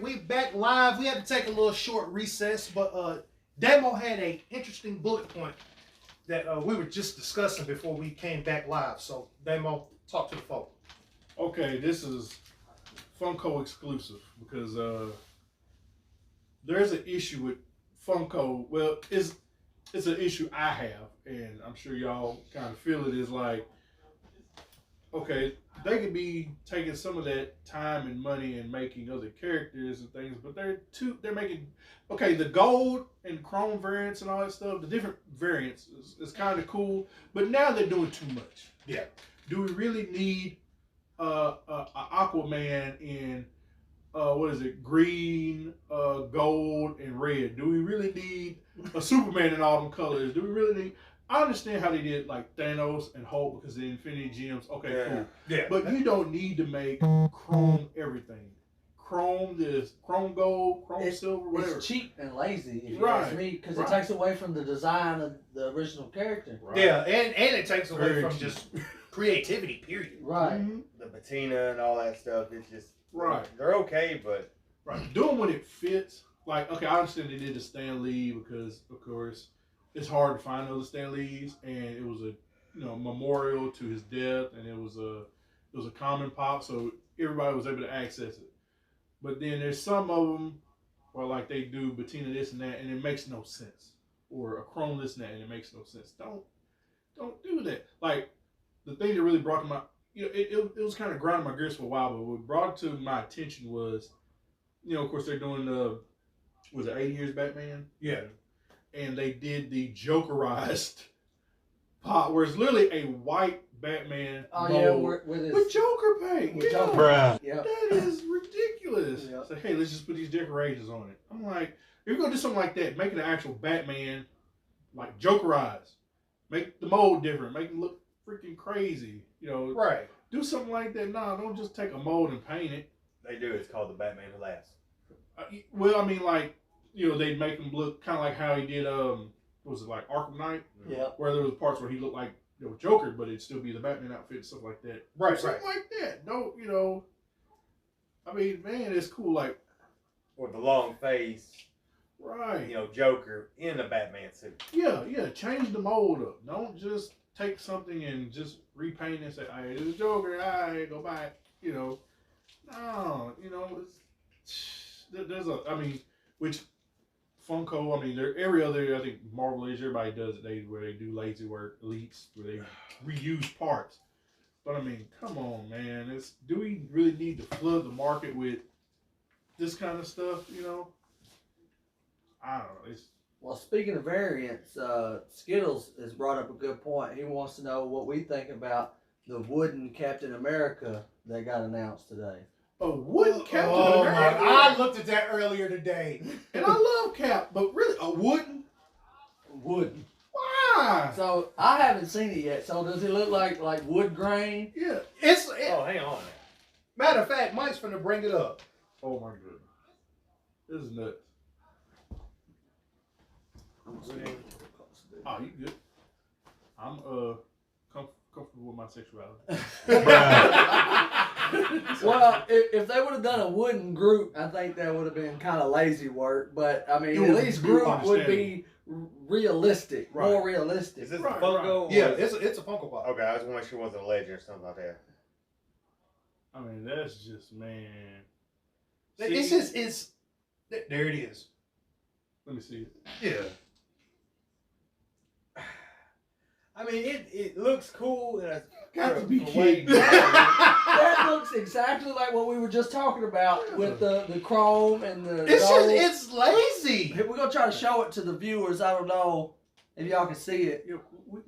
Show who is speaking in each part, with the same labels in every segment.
Speaker 1: We back live. We had to take a little short recess, but Demo had a interesting bullet point that we were just discussing before we came back live. So Demo, talk to the folk.
Speaker 2: Okay, this is Funko exclusive because there's an issue with Funko. Well, it's an issue I have, and I'm sure y'all kind of feel it. Is like, okay, they could be taking some of that time and money and making other characters and things, but they're making, okay, the gold and chrome variants and all that stuff, the different variants is kind of cool, but now they're doing too much.
Speaker 1: Yeah.
Speaker 2: Do we really need Aquaman in what is it, green, gold, and red? Do we really need a Superman in all them colors? Do we really need? I understand how they did like Thanos and Hulk because the Infinity Gems. Okay, cool.
Speaker 1: Yeah.
Speaker 2: But you don't need to make chrome everything. Chrome this, chrome gold, chrome silver, whatever.
Speaker 3: It's cheap and lazy, if you ask me, because it takes away from the design of the original character.
Speaker 1: Right. Yeah, and it takes away
Speaker 2: Very
Speaker 1: from
Speaker 2: cheap.
Speaker 1: just creativity, period.
Speaker 3: Right.
Speaker 2: Mm-hmm.
Speaker 4: The patina and all that stuff. It's just They're okay, but
Speaker 2: Do them when it fits. Like, okay, I understand they did the Stan Lee because, of course, it's hard to find other Stan Lees, and it was a memorial to his death, and it was a common pop, so everybody was able to access it. But then there's some of them where like they do Bettina this and that, and it makes no sense, or a Chrome this and that, and it makes no sense. Don't do that. Like the thing that really brought to my, it was kind of grinding my gears for a while, but what brought it to my attention was, of course they're doing was it 80 Years Batman?
Speaker 1: Yeah.
Speaker 2: And they did the Jokerized pot, where it's literally a white Batman mold with Joker paint.
Speaker 3: With
Speaker 2: Yeah.
Speaker 3: Joker.
Speaker 5: Bruh.
Speaker 3: Yep.
Speaker 2: That is ridiculous.
Speaker 3: Yeah.
Speaker 2: So, hey, let's just put these decorations on it. I'm like, if you're going to do something like that, make it an actual Batman, like Jokerized. Make the mold different. Make him look freaking crazy.
Speaker 1: Right.
Speaker 2: Do something like that. No, don't just take a mold and paint it.
Speaker 4: they do. It's called the Batman Who Laughs.
Speaker 2: Well, I mean, like, they'd make him look kind of like how he did, what was it, like Arkham Knight?
Speaker 3: Yeah.
Speaker 2: Where there was parts where he looked like Joker, but it'd still be the Batman outfit and stuff like that.
Speaker 1: Right,
Speaker 2: Something like that. Don't, I mean, man, it's cool. Like,
Speaker 4: Or the long face,
Speaker 2: right.
Speaker 4: Joker in a Batman suit.
Speaker 2: Yeah, change the mold up. Don't just take something and just repaint it and say, hey, this is Joker, go buy it. No, which Funko, every other, I think Marvel Age, everybody does it, where they do lazy work, elites, where they reuse parts. But come on, man, do we really need to flood the market with this kind of stuff, I don't know,
Speaker 3: Well, speaking of variants, Skittles has brought up a good point. He wants to know what we think about the wooden Captain America that got announced today.
Speaker 2: a wooden Captain
Speaker 1: Oh
Speaker 2: America.
Speaker 1: I looked at that earlier today.
Speaker 2: And I love Cap, but really, a wooden?
Speaker 3: Wooden.
Speaker 2: Why?
Speaker 3: So I haven't seen it yet. So does it look like wood grain?
Speaker 2: Yeah.
Speaker 4: Oh, hang on.
Speaker 1: Matter of fact, Mike's finna bring it up.
Speaker 2: Oh my goodness. This is nuts. Oh, you good? I'm comfortable with my sexuality.
Speaker 3: Well, if they would have done a wooden Groot, I think that would have been kind of lazy work. But at least Groot would be realistic, more realistic.
Speaker 4: Is this
Speaker 2: Right,
Speaker 4: a Funko?
Speaker 1: Yeah, it's a Funko Pop.
Speaker 4: Okay, I just want to make sure it wasn't a legend or something like that.
Speaker 2: That's just, man.
Speaker 1: It's there it is.
Speaker 2: Let me see it.
Speaker 1: Yeah.
Speaker 4: It looks cool. And
Speaker 2: Got to be kidding.
Speaker 3: That looks exactly like what we were just talking about with the chrome and the gold.
Speaker 1: It's lazy.
Speaker 3: We're gonna try to show it to the viewers. I don't know if y'all can see it.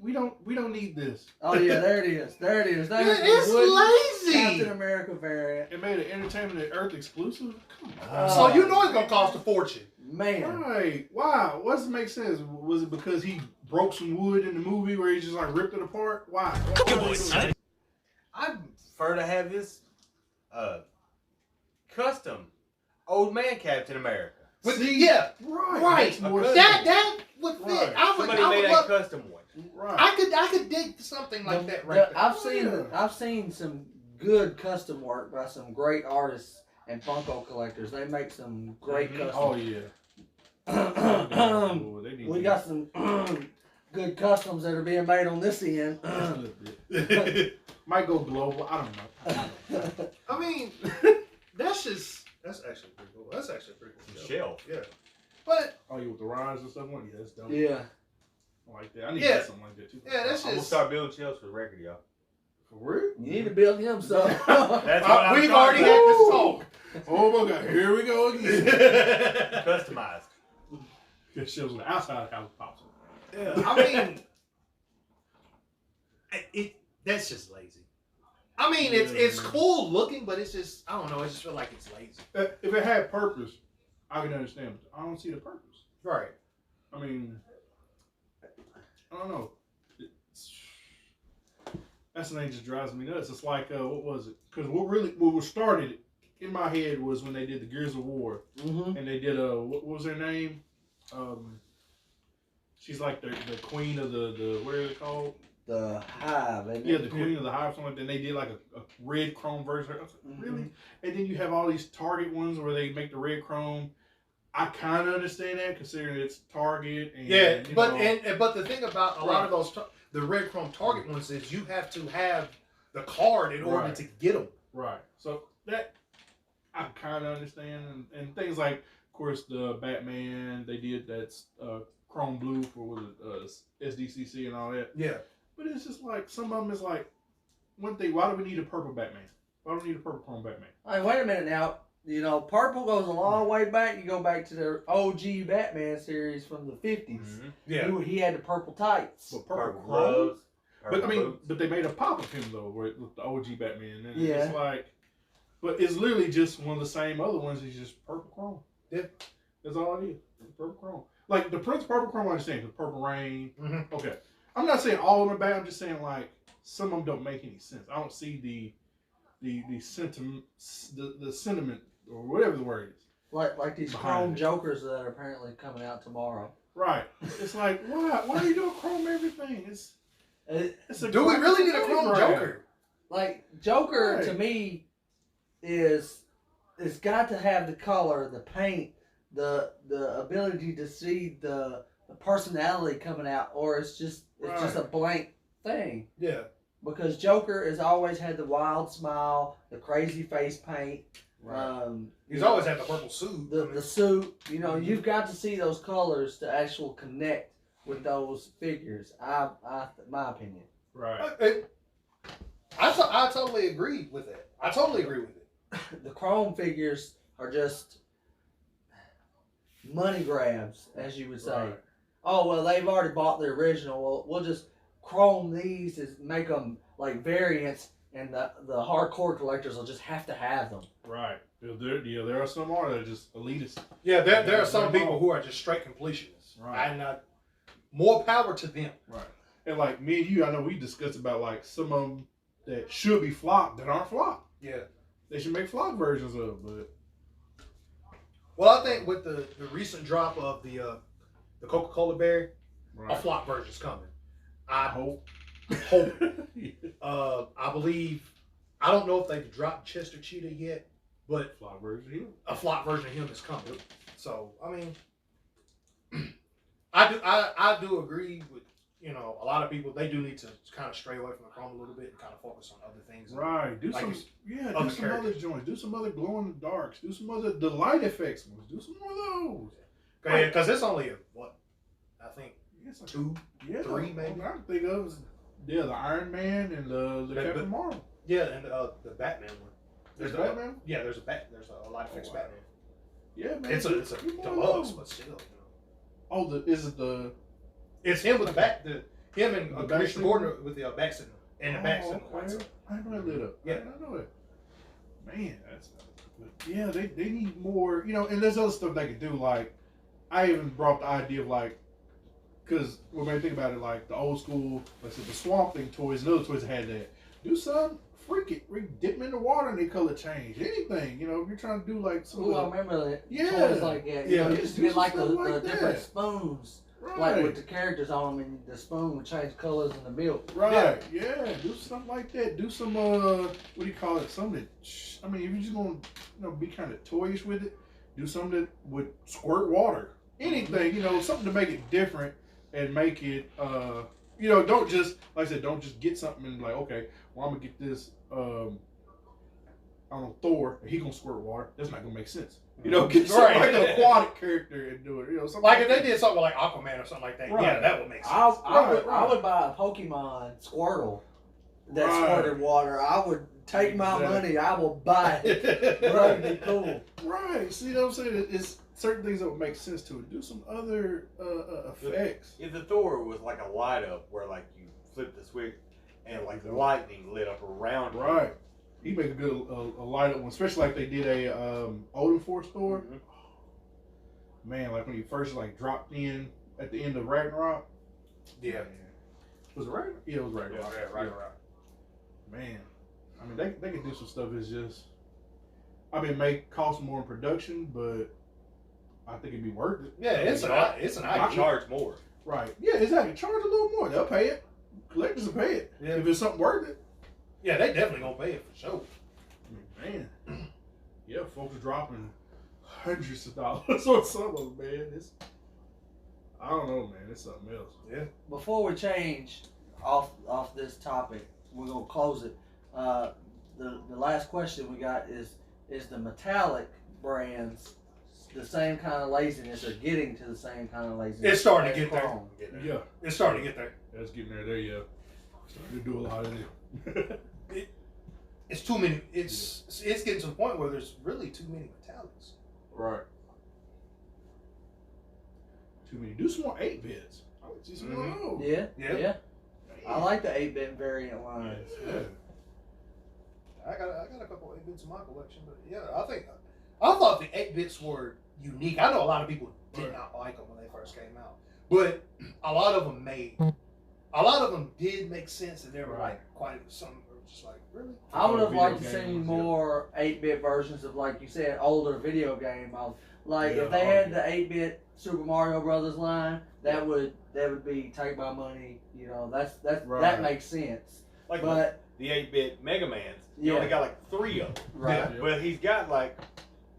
Speaker 2: We don't need this.
Speaker 3: Oh yeah, there it is. There it is. There's
Speaker 1: It's
Speaker 3: the wooden
Speaker 1: lazy.
Speaker 3: Captain America variant.
Speaker 2: It made an Entertainment at Earth exclusive? Come on.
Speaker 3: Oh.
Speaker 1: So you know it's gonna cost a fortune.
Speaker 3: Man,
Speaker 2: Right. Why? What does it make sense? Was it because he broke some wood in the movie where he just like ripped it apart? Why?
Speaker 4: I prefer to have this custom old man Captain America.
Speaker 1: Yeah.
Speaker 2: Right. Makes more sense.
Speaker 1: That would fit.
Speaker 2: Right.
Speaker 4: Somebody
Speaker 1: I
Speaker 4: made
Speaker 1: would
Speaker 4: a
Speaker 1: love,
Speaker 4: custom one.
Speaker 2: Right.
Speaker 1: I could dig something like that right there.
Speaker 3: I've seen some good custom work by some great artists and Funko collectors. They make some great
Speaker 1: Mhm.
Speaker 2: Oh
Speaker 3: customs.
Speaker 2: yeah. Boy, they need
Speaker 3: We
Speaker 2: to-
Speaker 3: got some good customs that are being made on this end.
Speaker 2: a little bit. Might go global. I don't know.
Speaker 1: I mean, that's actually pretty cool. That's actually pretty cool.
Speaker 4: Shelf.
Speaker 1: Yeah. But
Speaker 2: Oh, you with the rides and stuff? Yeah, that's dope.
Speaker 3: Yeah.
Speaker 2: I like that. I need
Speaker 1: Yeah.
Speaker 2: to get something like that too.
Speaker 1: yeah, that's
Speaker 4: I'm gonna
Speaker 1: just.
Speaker 4: start building shelves for the record, y'all.
Speaker 2: For real?
Speaker 3: You need to build him some.
Speaker 4: That's what I'm
Speaker 1: We've
Speaker 4: starting
Speaker 1: already
Speaker 4: with.
Speaker 1: had this talk.
Speaker 2: Oh my god, here we go again.
Speaker 4: Customized.
Speaker 2: It shows on the outside of the house pops up.
Speaker 1: Yeah, I mean, that's just lazy. I mean, it's cool looking, but it's just, I don't know. I just feel like it's lazy.
Speaker 2: If it had purpose, I can understand. But I don't see the purpose.
Speaker 1: Right.
Speaker 2: I mean, I don't know. That's the thing that just drives me nuts. It's like, what was it? Because what started in my head was when they did the Gears of War,
Speaker 3: Mm-hmm.
Speaker 2: and they did what was her name? She's like the queen of the what are they called?
Speaker 3: The Hive. Ain't
Speaker 2: Yeah,
Speaker 3: it?
Speaker 2: the queen of the hive. Something like that. And they did like a red chrome version. I was like,
Speaker 3: Mhm.
Speaker 2: really? And then you have all these Target ones where they make the red chrome. I kind of understand that, considering it's Target. And,
Speaker 1: Yeah,
Speaker 2: you
Speaker 1: but
Speaker 2: know,
Speaker 1: but the thing about a lot of those the red chrome Target ones is you have to have the card in order
Speaker 2: Right.
Speaker 1: to get them.
Speaker 2: right. So that I kind of understand, and things like, of course, the Batman. They did that chrome blue for SDCC and all that.
Speaker 1: Yeah.
Speaker 2: But it's just like some of them is like one thing. Why do we need a purple Batman? Why do we need a purple chrome Batman?
Speaker 3: Hey, wait a minute now. You know, purple goes a long way back. You go back to the OG Batman series from the 50s.
Speaker 2: Mm-hmm.
Speaker 1: Yeah.
Speaker 3: He had the purple tights.
Speaker 2: But
Speaker 4: Purple
Speaker 2: chrome.
Speaker 4: gloves.
Speaker 2: But I
Speaker 4: purple
Speaker 2: mean,
Speaker 4: boots.
Speaker 2: but they made a pop of him though, with the OG Batman. And
Speaker 3: Yeah.
Speaker 2: it's like, but it's literally just one of the same other ones. It's just purple chrome.
Speaker 1: Yeah.
Speaker 2: That's all it is. It's purple chrome. Like the Prince Purple Chrome, I understand. The Purple Rain.
Speaker 1: Mhm.
Speaker 2: Okay. I'm not saying all of them are bad. I'm just saying like some of them don't make any sense. I don't see the sentiment, the sentiment or whatever the word is.
Speaker 3: Like these
Speaker 2: Behind
Speaker 3: chrome
Speaker 2: it.
Speaker 3: Jokers that are apparently coming out tomorrow.
Speaker 2: Right. It's like why are you doing chrome everything? It's a
Speaker 1: Do we really need a
Speaker 2: money
Speaker 1: chrome
Speaker 2: grab.
Speaker 1: Joker?
Speaker 3: Like Joker
Speaker 2: Right.
Speaker 3: to me is it's got to have the color, the paint, the ability to see the personality coming out, or it's just a blank thing.
Speaker 1: Yeah.
Speaker 3: Because Joker has always had the wild smile, the crazy face paint.
Speaker 1: He's always had the purple suit.
Speaker 3: the suit. You know, you've got to see those colors to actually connect with those figures. My opinion.
Speaker 2: Right.
Speaker 1: I totally agree with that. I totally agree with it.
Speaker 3: The chrome figures are just money grabs, as you would say.
Speaker 2: Right.
Speaker 3: Oh well, they've already bought the original. Well, we'll just chrome these and make them like variants, and the hardcore collectors will just have to have them.
Speaker 2: Right. There are some that are just elitist.
Speaker 1: Yeah, there are some people who are just straight completionists.
Speaker 2: Right.
Speaker 1: And more power to them.
Speaker 2: Right. And like me and you, I know we discussed about like some of them that should be flopped that aren't flopped.
Speaker 1: Yeah.
Speaker 2: They should make flop versions of, but
Speaker 1: Well, I think with the recent drop of the Coca-Cola berry, a
Speaker 2: right.
Speaker 1: flop version's coming.
Speaker 2: I
Speaker 1: I
Speaker 2: hope.
Speaker 1: hope. I believe. I don't know if they've dropped Chester Cheetah yet, but
Speaker 2: Flop version here.
Speaker 1: a flop version of him is coming. So I mean, I do agree with a lot of people. They do need to kind of stray away from the chrome a little bit and kind of focus on other things.
Speaker 2: Right. Do
Speaker 1: Like
Speaker 2: some
Speaker 1: it's
Speaker 2: do
Speaker 1: other
Speaker 2: some other
Speaker 1: characters.
Speaker 2: joints. Do some other glow in the darks. Do some other the light effects ones. Do some more of those.
Speaker 1: Because it's only I think
Speaker 2: Yes,
Speaker 1: 2, 3 maybe.
Speaker 2: I think of is the Iron Man and the Captain Marvel.
Speaker 1: Yeah, and the Batman one.
Speaker 2: There's
Speaker 1: the-
Speaker 2: Batman.
Speaker 1: Yeah, there's a light effects
Speaker 2: Oh, wow.
Speaker 1: Batman.
Speaker 2: Yeah, man.
Speaker 1: It's a
Speaker 2: Do more of
Speaker 1: deluxe,
Speaker 2: those.
Speaker 1: but still.
Speaker 2: Oh, is it the?
Speaker 1: It's him with him and
Speaker 2: The back
Speaker 1: Commissioner
Speaker 2: signal?
Speaker 1: Gordon with the back signal and the back signal.
Speaker 2: Okay. I didn't know it lit up.
Speaker 1: Yeah.
Speaker 2: I didn't know it. Man, that's. But yeah, they need more. And there's other stuff they could do. Like, I even brought the idea of like, because when I think about it, like the old school, like I said, the Swamp Thing toys and other toys that had that. Do something. Freak it. Dip them in the water and they color change. Anything. If you're trying to do like some.
Speaker 3: Ooh, I
Speaker 2: of the,
Speaker 3: remember that.
Speaker 2: Yeah.
Speaker 3: Toys like that.
Speaker 1: Yeah.
Speaker 3: You used to get like the
Speaker 2: Stuff like
Speaker 3: different
Speaker 2: that.
Speaker 3: spoons
Speaker 2: Right.
Speaker 3: Like with the characters on them, and the spoon would change colors in the milk.
Speaker 2: Right. Yeah. Do something like that. Do some what do you call it? Something that, I mean, if you're just gonna be kind of toyish with it, do something that would squirt water. Anything, something to make it different and make it don't just, like I said, don't just get something and like, okay, well, I'm gonna get this I don't know, Thor, and he gonna squirt water. That's not gonna make sense. Get something like an aquatic character and do it. Something
Speaker 1: Like if they did something like Aquaman or something like that,
Speaker 2: Right.
Speaker 1: yeah, that would make sense.
Speaker 3: I would buy a Pokemon Squirtle that
Speaker 2: Right.
Speaker 3: squirted water. I would take my
Speaker 2: Exactly.
Speaker 3: money. I will buy it. Bro, it'd be cool.
Speaker 2: Right. See what I'm saying? It's certain things that would make sense to it. Do some other effects.
Speaker 4: If the Thor was like a light up where like you flip the switch and like lightning lit up around him.
Speaker 2: Right. He make a good a light up one, especially like they did a Odin Force Thor. Man, like when he first like dropped in at the end of Ragnarok.
Speaker 1: Yeah.
Speaker 2: Was it Ragnarok? Yeah, it was Ragnarok.
Speaker 1: Yeah, right.
Speaker 2: Man, I mean they can do some stuff. It's just, I mean, it may cost more in production, but I think it'd be worth it.
Speaker 1: Yeah, it's an
Speaker 4: I
Speaker 1: idea.
Speaker 4: charge more.
Speaker 2: Right. Yeah, exactly. Charge a little more. They'll pay it. Collectors will pay it.
Speaker 1: Yeah.
Speaker 2: If it's something worth it.
Speaker 1: Yeah, they definitely gonna pay it for sure.
Speaker 2: Man. Yeah, folks are dropping hundreds of dollars on some of them, man. I don't know, man. It's something else.
Speaker 1: Yeah.
Speaker 3: Before we change off this topic, we're gonna close it. The last question we got is the metallic brands the same kind of laziness or getting to the same kind of laziness?
Speaker 1: It's starting to
Speaker 3: as
Speaker 1: get there.
Speaker 3: Chrome?
Speaker 2: Yeah.
Speaker 1: It's starting to get there.
Speaker 2: That's getting there, yeah. Starting to do a lot of it.
Speaker 1: It's too many. It's getting to the point where there's really too many metallics.
Speaker 2: Right. Too many. Do some more 8-bits. I would see some more of those.
Speaker 3: Yeah,
Speaker 1: Yeah.
Speaker 3: yeah. I like the 8-bit variant lines.
Speaker 2: Yeah.
Speaker 1: I got a couple of 8-bits in my collection, but yeah, I thought the 8-bits were unique. I know a lot of people did not like them when they first came out, but a lot of them did make sense, and they were like quite some were just like really.
Speaker 3: I would have
Speaker 2: Video
Speaker 3: liked to see
Speaker 2: games,
Speaker 3: more 8-bit versions of, like you said, older video game. Like
Speaker 2: Yeah,
Speaker 3: if they had the 8-bit Super Mario Brothers line, that would be take my money. That
Speaker 2: Right.
Speaker 3: makes sense.
Speaker 4: Like
Speaker 3: But
Speaker 4: the 8-bit Mega Mans, he
Speaker 3: Yeah.
Speaker 4: only got like 3 of them.
Speaker 3: right,
Speaker 2: Yeah.
Speaker 4: But he's got like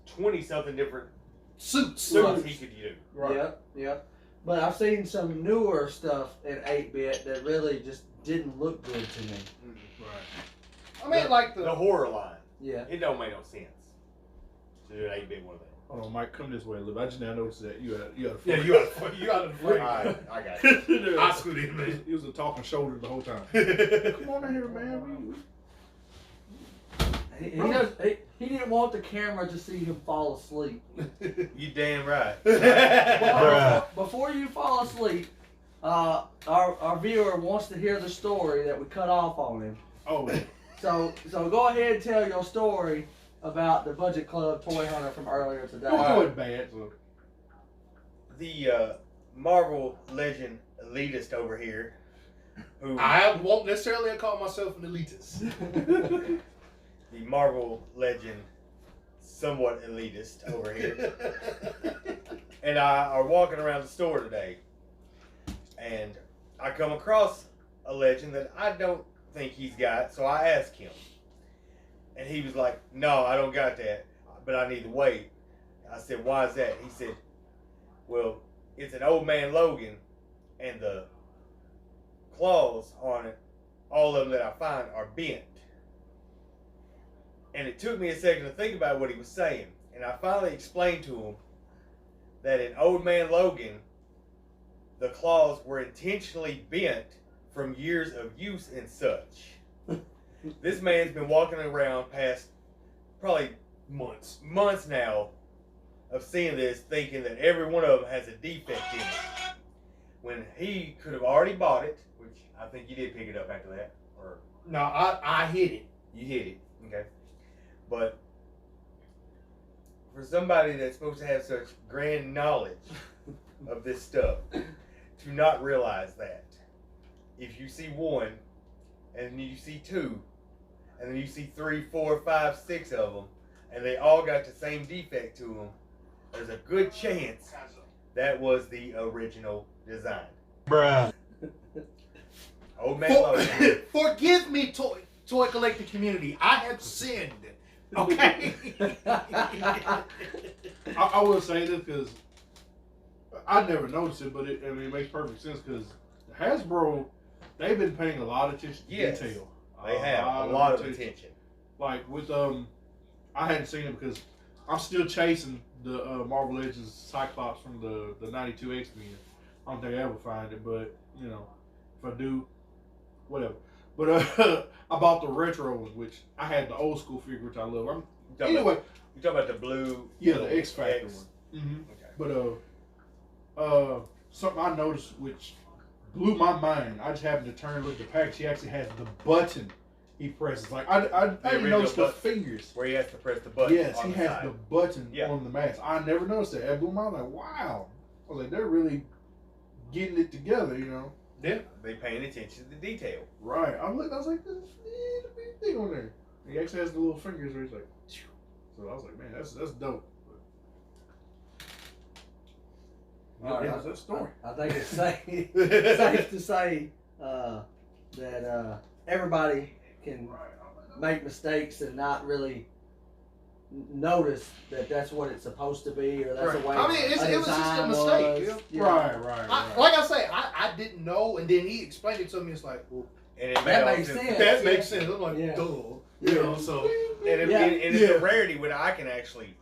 Speaker 4: 20 something different
Speaker 1: Suits.
Speaker 4: suits he could use.
Speaker 2: Right.
Speaker 3: Yep. But I've seen some newer stuff in 8-bit that really just didn't look good to me.
Speaker 2: Right.
Speaker 1: I mean, like
Speaker 4: The horror line.
Speaker 3: Yeah.
Speaker 4: It don't make no sense to do an 8-bit one of them.
Speaker 2: Hold on, Mike, come this way a little bit. I just now noticed that you had
Speaker 1: yeah, you got to frame.
Speaker 4: Alright, I got you.
Speaker 1: I screwed in, man.
Speaker 2: He was a talking shoulder the whole time.
Speaker 1: Yeah,
Speaker 2: Come on in here, man.
Speaker 3: He didn't want the camera to see him fall asleep.
Speaker 4: You damn right.
Speaker 3: Well, before you fall asleep, our viewer wants to hear the story that we cut off on him.
Speaker 2: Oh,
Speaker 3: So go ahead and tell your story about the Budget Club toy hunter from earlier today.
Speaker 2: don't do it bad. So.
Speaker 4: The Marvel Legend elitist over here, who
Speaker 1: I won't necessarily call myself an elitist.
Speaker 4: the Marvel Legend somewhat elitist over here, and I are walking around the store today, and I come across a Legend that I don't think he's got, so I asked him, and he was like, "No, I don't got that, but I need to wait." I said, "Why is that?" He said, "Well, it's an Old Man Logan, and the claws on it, all of them that I find are bent." And it took me a second to think about what he was saying. And I finally explained to him that in Old Man Logan, the claws were intentionally bent from years of use and such. This man's been walking around past probably months now of seeing this, thinking that every one of them has a defect in it. When he could have already bought it, which I think you did pick it up after that. Or
Speaker 1: No, I hit it.
Speaker 4: you hit it, okay. But for somebody that's supposed to have such grand knowledge of this stuff, to not realize that, if you see one, and then you see two, and then you see 3, 4, 5, 6 of them, and they all got the same defect to them, there's a good chance that was the original design.
Speaker 5: Bruh.
Speaker 4: Old man Logan.
Speaker 1: Forgive me, toy collecting community. I have sinned. Okay.
Speaker 2: I will say this because I never noticed it, but it makes perfect sense because Hasbro, they've been paying a lot of attention to
Speaker 4: Yes,
Speaker 2: detail.
Speaker 4: They have a lot of attention.
Speaker 2: Like with I hadn't seen it because I'm still chasing the Marvel Legends Cyclops from the '92 X-Men. I don't think I ever find it, but you know, if I do, whatever. But I bought the retro one, which I had the old school figure, which I love. Anyway,
Speaker 4: You talking about the blue?
Speaker 2: yeah, the X Factor
Speaker 4: X.
Speaker 2: one. Mm-hmm.
Speaker 4: Okay.
Speaker 2: But something I noticed which blew my mind. I just happened to turn and look at the package. He actually has the button he presses. Like I didn't
Speaker 4: original
Speaker 2: notice the
Speaker 4: button.
Speaker 2: fingers.
Speaker 4: Where he has to press the button.
Speaker 2: Yes,
Speaker 4: on
Speaker 2: he
Speaker 4: the
Speaker 2: has
Speaker 4: side.
Speaker 2: the button
Speaker 4: Yeah.
Speaker 2: on the mask. I never noticed that. It blew my mind. Like, wow. I was like, they're really getting it together, you know.
Speaker 1: Yeah.
Speaker 4: They paying attention to the detail.
Speaker 2: Right. I looked. I was like, there's a big thing on there. He actually has the little fingers where he's like, phew. So I was like, man, that's dope.
Speaker 3: All right,
Speaker 2: That's that story.
Speaker 3: I think it's safe to say that everybody can make mistakes and not really notice that that's what it's supposed to be, or that's
Speaker 1: Right.
Speaker 3: the way
Speaker 1: I mean, it was just a
Speaker 3: design
Speaker 1: mistake,
Speaker 3: was, you know.
Speaker 2: Right.
Speaker 1: Like I say, I didn't know, and then he explained it to me. It's like, well,
Speaker 4: And it
Speaker 3: That
Speaker 4: made all
Speaker 3: makes sense.
Speaker 1: that makes sense. I'm like,
Speaker 3: Yeah.
Speaker 1: duh.
Speaker 3: Yeah.
Speaker 1: You know, so
Speaker 4: And,
Speaker 3: Yeah.
Speaker 4: and it's a rarity when I can actually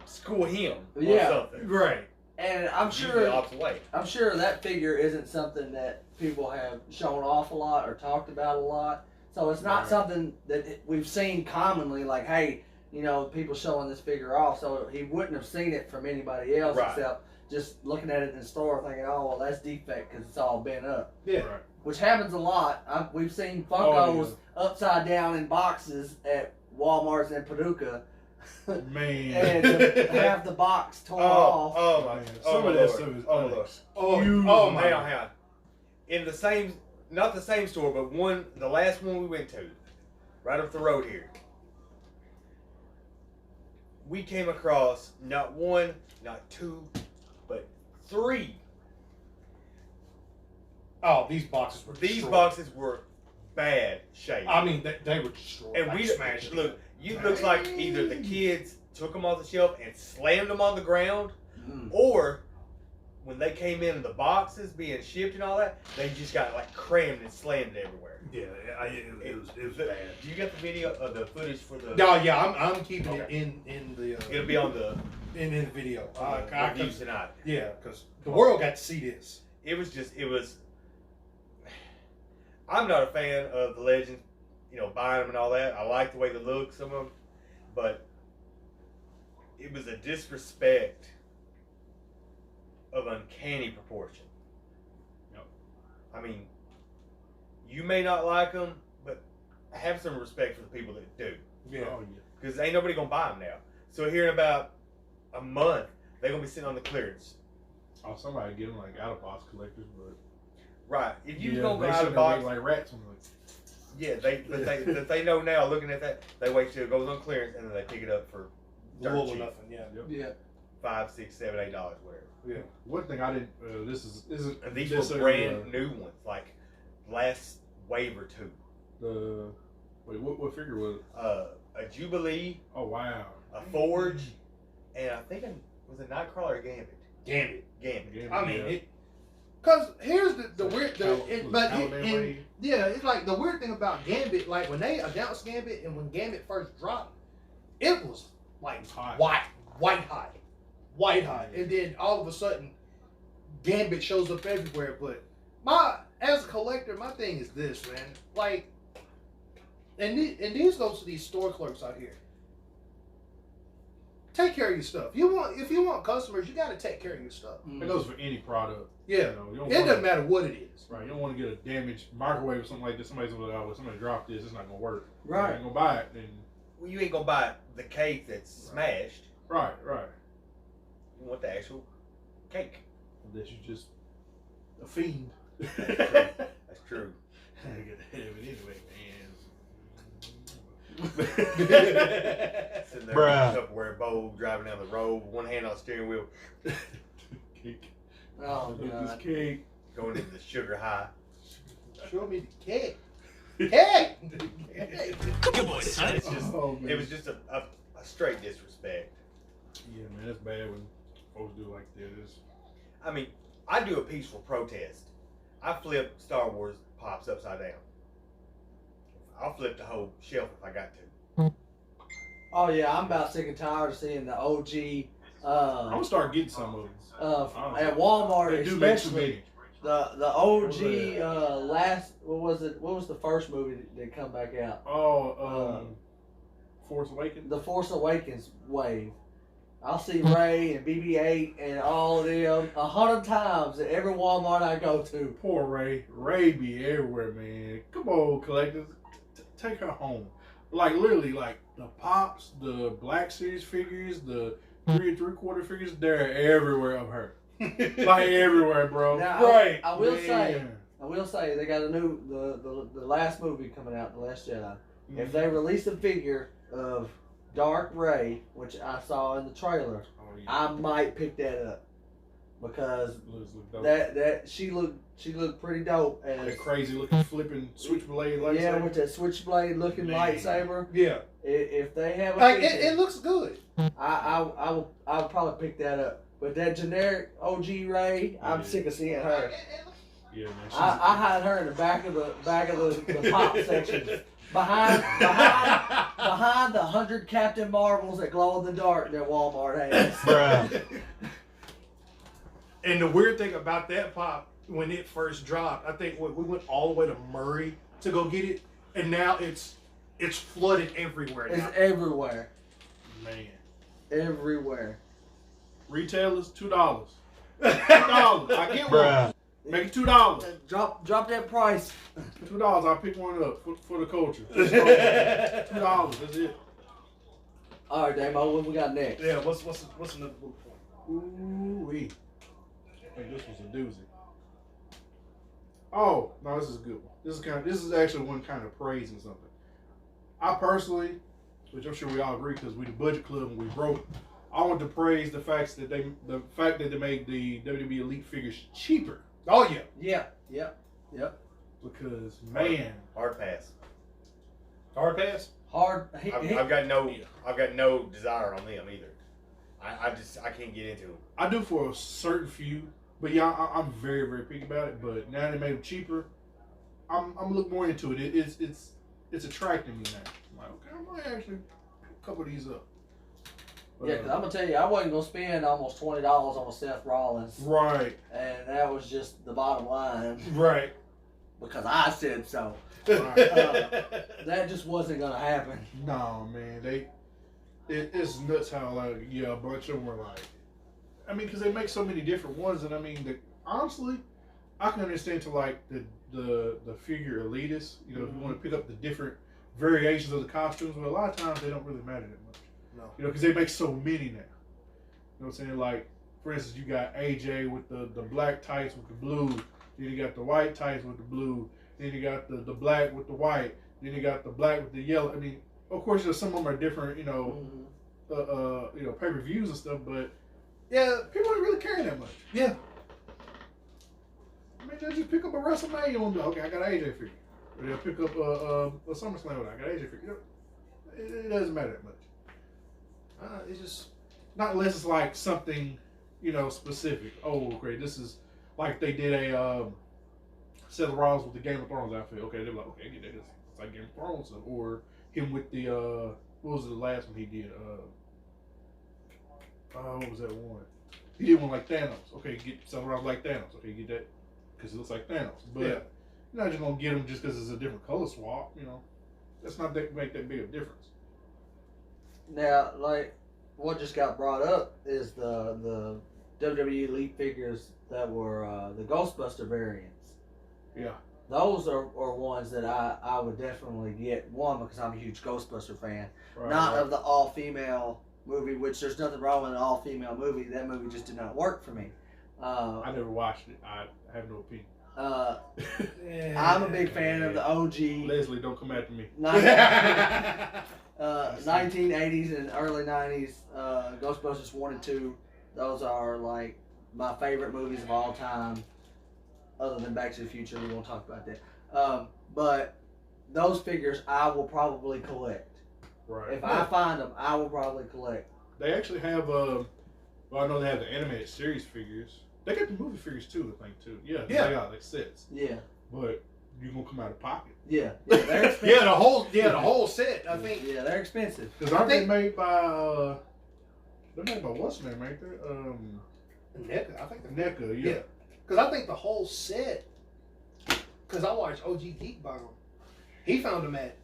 Speaker 4: school him
Speaker 3: Yeah.
Speaker 4: on something.
Speaker 1: right.
Speaker 3: And I'm
Speaker 4: Usually
Speaker 3: sure
Speaker 4: the opposite way.
Speaker 3: that figure isn't something that people have shown off a lot or talked about a lot. So it's not
Speaker 4: Right.
Speaker 3: something that we've seen commonly, like, hey, you know, people showing this figure off. So he wouldn't have seen it from anybody else
Speaker 4: Right.
Speaker 3: except just looking at it in the store thinking, oh, well, that's defect because it's all bent up.
Speaker 1: Yeah.
Speaker 2: Right.
Speaker 3: Which happens a lot. We've seen
Speaker 2: Oh,
Speaker 3: Funkos upside down in boxes at Walmart's in Paducah.
Speaker 2: Man.
Speaker 3: And to have the box torn off.
Speaker 4: Oh my!
Speaker 2: Man,
Speaker 4: Oh
Speaker 2: some
Speaker 4: my
Speaker 2: of that
Speaker 4: Lord.
Speaker 2: stuff is
Speaker 4: Oh my Lord.
Speaker 1: Oh,
Speaker 4: Oh
Speaker 1: my.
Speaker 4: hang on. In the same, not the same store, but the last one we went to, right up the road here. We came across not one, not two, but three.
Speaker 1: Oh, these boxes were
Speaker 4: These
Speaker 1: destroyed.
Speaker 4: boxes were bad shape.
Speaker 1: I mean, they were destroyed.
Speaker 4: And
Speaker 1: like
Speaker 4: we
Speaker 1: smashed.
Speaker 4: look. You looks like either the kids took them off the shelf and slammed them on the ground,
Speaker 3: Mm.
Speaker 4: or when they came in the boxes being shipped and all that, they just got like crammed and slammed everywhere.
Speaker 1: Yeah, it was bad.
Speaker 4: Do you got the video of the footage for the?
Speaker 1: No, yeah, I'm keeping it
Speaker 4: Okay.
Speaker 1: in the.
Speaker 4: It'll be on the
Speaker 1: in the video.
Speaker 4: reviews tonight.
Speaker 1: Yeah, because the world got to see this.
Speaker 4: It was. I'm not a fan of the Legends, buying them and all that. I like the way they look, some of them, but it was a disrespect of uncanny proportion.
Speaker 2: Yep.
Speaker 4: I mean, you may not like them, but have some respect for the people that do,
Speaker 1: Yeah.
Speaker 2: Oh, yeah.
Speaker 4: because ain't nobody gonna buy them now. So here in about a month, they're gonna be sitting on the clearance.
Speaker 2: Oh, somebody get them like out of box collectors, but
Speaker 4: Right. If you
Speaker 2: yeah,
Speaker 4: don't go
Speaker 2: they
Speaker 4: out
Speaker 2: sit
Speaker 4: of
Speaker 2: there
Speaker 4: box,
Speaker 2: like rats. I'm like,
Speaker 4: yeah, but they know now. Looking at that, they wait till it goes on clearance and then they pick it up for dirt
Speaker 1: Little or
Speaker 4: cheap.
Speaker 1: nothing. Yeah.
Speaker 3: Yeah.
Speaker 4: $5, $6, $7, $8, whatever.
Speaker 1: Yeah.
Speaker 2: one thing I didn't. This is
Speaker 4: And these
Speaker 2: this
Speaker 4: were
Speaker 2: is,
Speaker 4: brand new ones, like last wave or two.
Speaker 2: Wait, what figure was it?
Speaker 4: A Jubilee,
Speaker 2: Oh wow.
Speaker 4: a Forge, and I think it was a Nightcrawler or Gambit.
Speaker 1: Gambit.
Speaker 4: Gambit.
Speaker 1: I mean it. Cause here's the weird
Speaker 2: Paladin Wave?
Speaker 1: yeah, it's like the weird thing about Gambit. Like when they announced Gambit and when Gambit first dropped, it was like
Speaker 2: It's hot.
Speaker 1: white hot, and then all of a sudden, Gambit shows up everywhere. But as a collector, my thing is this, man. Like, and these goes to these store clerks out here. Take care of your stuff. If you want customers, you got to take care of your stuff.
Speaker 2: It goes for any product.
Speaker 1: Yeah,
Speaker 2: You know, you don't
Speaker 1: it
Speaker 2: wanna-
Speaker 1: doesn't matter what it is.
Speaker 2: Right, you don't want to get a damaged microwave or something like this. Somebody's gonna be like, oh, somebody dropped this. It's not gonna work.
Speaker 3: Right.
Speaker 2: I ain't gonna buy it. Then
Speaker 4: Well, you ain't gonna buy the cake that's smashed.
Speaker 2: right.
Speaker 4: You want the actual cake.
Speaker 2: Unless you just a fiend.
Speaker 4: That's true.
Speaker 2: I get the head of it anyway,
Speaker 4: Sitting there
Speaker 5: Bruh.
Speaker 4: with a Tupperware bowl, driving down the road, one hand on the steering wheel.
Speaker 2: Cake.
Speaker 3: Oh
Speaker 2: Look at
Speaker 3: god.
Speaker 2: this cake.
Speaker 4: Going into the sugar high.
Speaker 1: Show me the cake. Cake.
Speaker 5: Good boy, son.
Speaker 4: It's just,
Speaker 2: Oh, man.
Speaker 4: it was just a straight disrespect.
Speaker 2: Yeah, man, that's bad when folks do like that.
Speaker 4: I mean, I do a peaceful protest. I flip Star Wars pops upside down. I'll flip the whole shelf if I got to.
Speaker 3: Oh yeah, I'm about sick and tired of seeing the OG.
Speaker 2: I'm gonna start getting some of them.
Speaker 3: At Walmart,
Speaker 2: They do make too
Speaker 3: especially
Speaker 2: many.
Speaker 3: the OG last. What was it? What was the first movie that come back out?
Speaker 2: Force Awakens.
Speaker 3: The Force Awakens wave. I'll see Ray and BB-8 and all of them 100 times at every Walmart I go to.
Speaker 2: Poor Ray. Ray be everywhere, man. Come on, collectors. Take her home. Like, literally, like, the Pops, the Black Series figures, the 3 3/4 figures, they're everywhere of her. Like, everywhere, bro.
Speaker 3: Now,
Speaker 1: Right.
Speaker 3: I will
Speaker 2: Man.
Speaker 3: say, they got a new the last movie coming out, The Last Jedi. If they release a figure of Dark Ray, which I saw in the trailer,
Speaker 2: Oh, yeah.
Speaker 3: I might pick that up because
Speaker 2: Looks dope.
Speaker 3: that she looked pretty dope
Speaker 2: The
Speaker 3: as
Speaker 2: crazy looking flipping switchblade lightsaber.
Speaker 3: yeah, with that switchblade looking
Speaker 2: Man.
Speaker 3: lightsaber.
Speaker 1: Yeah.
Speaker 3: If they have a
Speaker 1: Like
Speaker 3: figure,
Speaker 1: it looks good.
Speaker 3: I will probably pick that up. But that generic OG Ray, I'm
Speaker 2: Yeah.
Speaker 3: sick of seeing her.
Speaker 2: Yeah, man.
Speaker 3: I hide her in the back of the pop section, behind the 100 Captain Marvels that glow in the dark that Walmart has.
Speaker 5: Bruh.
Speaker 1: And the weird thing about that pop, when it first dropped, I think we went all the way to Murray to go get it, and now it's flooded everywhere now.
Speaker 3: It's everywhere,
Speaker 2: Man.
Speaker 3: everywhere.
Speaker 2: Retailers, $2. $2. I get one.
Speaker 5: Bruh.
Speaker 2: Make it $2.
Speaker 3: Drop that price.
Speaker 2: $2. I'll pick one up for the culture. $2. That's it.
Speaker 3: All right, Damo, what we got next?
Speaker 1: Yeah, what's another book for?
Speaker 2: Ooh-wee. I think this was a doozy. Oh, no, this is a good one. This is actually one kind of praising something. I personally, which I'm sure we all agree because we the budget club and we broke, I want to praise the fact that they made the WWE Elite figures cheaper.
Speaker 1: Oh yeah.
Speaker 3: Yep.
Speaker 2: Because man,
Speaker 4: Hard pass.
Speaker 1: Hard pass.
Speaker 3: Hard.
Speaker 4: I've got no desire on them either. I can't get into them.
Speaker 2: I do for a certain few, but yeah, I'm very very picky about it. But now they made them cheaper, I'm a little more into it. It's attracting me now. I'm like, okay, I might actually pick a couple of these up. But,
Speaker 3: Yeah, 'cause I'm gonna tell you, I wasn't gonna spend almost $20 on a Seth Rollins,
Speaker 2: right.
Speaker 3: and that was just the bottom line
Speaker 1: Right.
Speaker 3: because I said so.
Speaker 2: Right.
Speaker 3: That just wasn't gonna happen.
Speaker 2: No, man, it's nuts how like a bunch of them were like, I mean, because they make so many different ones, and I mean, honestly, I can understand to like the figure elitists, you know, who want to pick up the different variations of the costumes, but a lot of times they don't really matter that much,
Speaker 1: No.
Speaker 2: you know, because they make so many now. You know what I'm saying? Like, for instance, you got AJ with the black tights with the blue, then you got the white tights with the blue, then you got the black with the white, then you got the black with the yellow. I mean, of course, some of them are different, you know, pay-per-views and stuff, but
Speaker 1: Yeah.
Speaker 2: people ain't really caring that much.
Speaker 1: Yeah.
Speaker 2: I mean, they just pick up a WrestleMania and be like, okay, I got an AJ figure. Or they'll pick up a SummerSlam and I got an AJ figure. It doesn't matter that much.
Speaker 1: It's just.
Speaker 2: Not unless it's like something, you know, specific. Oh, okay, this is like they did a Seth Rollins with the Game of Thrones outfit. Okay, they're like, okay, get that. It's like Game of Thrones stuff. Or him with the what was the last one he did? What was that one? He did one like Thanos. Okay, get Seth Rollins like Thanos. Okay, get that because it looks like Thanos. But
Speaker 1: Yeah.
Speaker 2: you're not just gonna get him just because it's a different color swap. You know, that's not that make that big of a difference.
Speaker 3: Now, like what just got brought up is the WWE Elite figures that were the Ghostbuster variants.
Speaker 2: Yeah.
Speaker 3: Those are ones that I would definitely get. One, because I'm a huge Ghostbuster fan.
Speaker 2: Right,
Speaker 3: Not
Speaker 2: right.
Speaker 3: of the all-female movie, which there's nothing wrong with an all-female movie. That movie just did not work for me.
Speaker 2: I never watched it. I have no opinion.
Speaker 3: I'm a big fan of the OG
Speaker 2: Leslie, don't come after me.
Speaker 3: 1980s and early 90s Ghostbusters 1 and 2. Those are like my favorite movies of all time, other than Back to the Future. We won't talk about that. But those figures I will probably collect.
Speaker 2: Right.
Speaker 3: If I find them, I will probably collect.
Speaker 2: They actually have well, I know they have the animated series figures. They got the movie figures too, I think too. Yeah.
Speaker 1: Yeah.
Speaker 2: They got like sets.
Speaker 3: Yeah.
Speaker 2: But you gonna come out of pocket.
Speaker 3: Yeah. They're expensive.
Speaker 1: the whole set. I think.
Speaker 3: Yeah, they're expensive.
Speaker 2: Because aren't they made by they're made by what's the name, ain't they?
Speaker 1: NECA. I think the
Speaker 2: NECA,
Speaker 1: Yeah. Because I think the whole set. Because I watched OG Geek buy them. He found them at.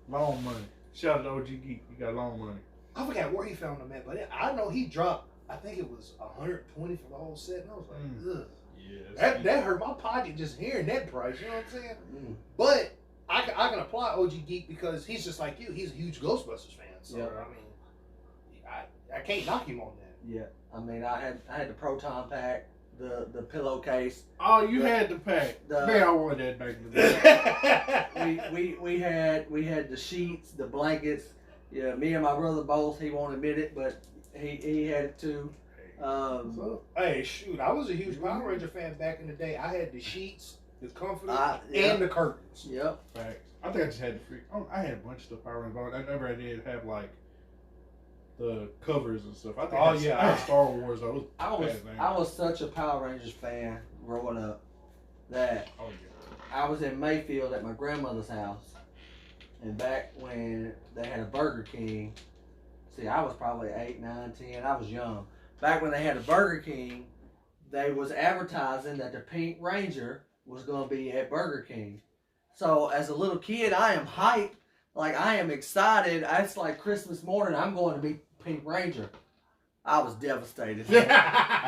Speaker 2: Long money. Shout out to OG Geek. You got long money.
Speaker 1: I forgot where he found them at, but I know he dropped. I think it was $120 for the whole set, and I was like, ugh.
Speaker 2: Yeah.
Speaker 1: That hurt my pocket just hearing that price. You know what I'm saying?
Speaker 3: Mm.
Speaker 1: But I can apply OG Geek because he's just like you. He's a huge Ghostbusters fan. So
Speaker 3: Yeah.
Speaker 1: I mean, I can't knock him on that.
Speaker 3: Yeah. I mean, I had the Proton pack, the pillowcase.
Speaker 2: Oh, you had the pack.
Speaker 3: The-
Speaker 2: Man, I wanted that back in the day.
Speaker 3: We had the sheets, the blankets. Yeah, me and my brother both. He won't admit it, but he had it too.
Speaker 1: Hey, shoot! I was a huge Power Ranger fan back in the day. I had the sheets, the comforter,
Speaker 3: Yeah.
Speaker 1: and the curtains.
Speaker 3: Yep.
Speaker 2: Facts. I think I just had the free. I had a bunch of stuff Power Rangers, but I never did have like the covers and stuff. I think I had Star Wars. Those
Speaker 3: I was such a Power Rangers fan growing up that
Speaker 2: Oh yeah.
Speaker 3: I was in Mayfield at my grandmother's house, and back when they had a Burger King, see, I was probably 8, 9, 10. I was young. Back when they had a Burger King, they was advertising that the Pink Ranger was going to be at Burger King. So as a little kid, I am hyped. Like, I am excited. It's like Christmas morning. I'm going to be Pink Ranger. I was devastated.
Speaker 2: I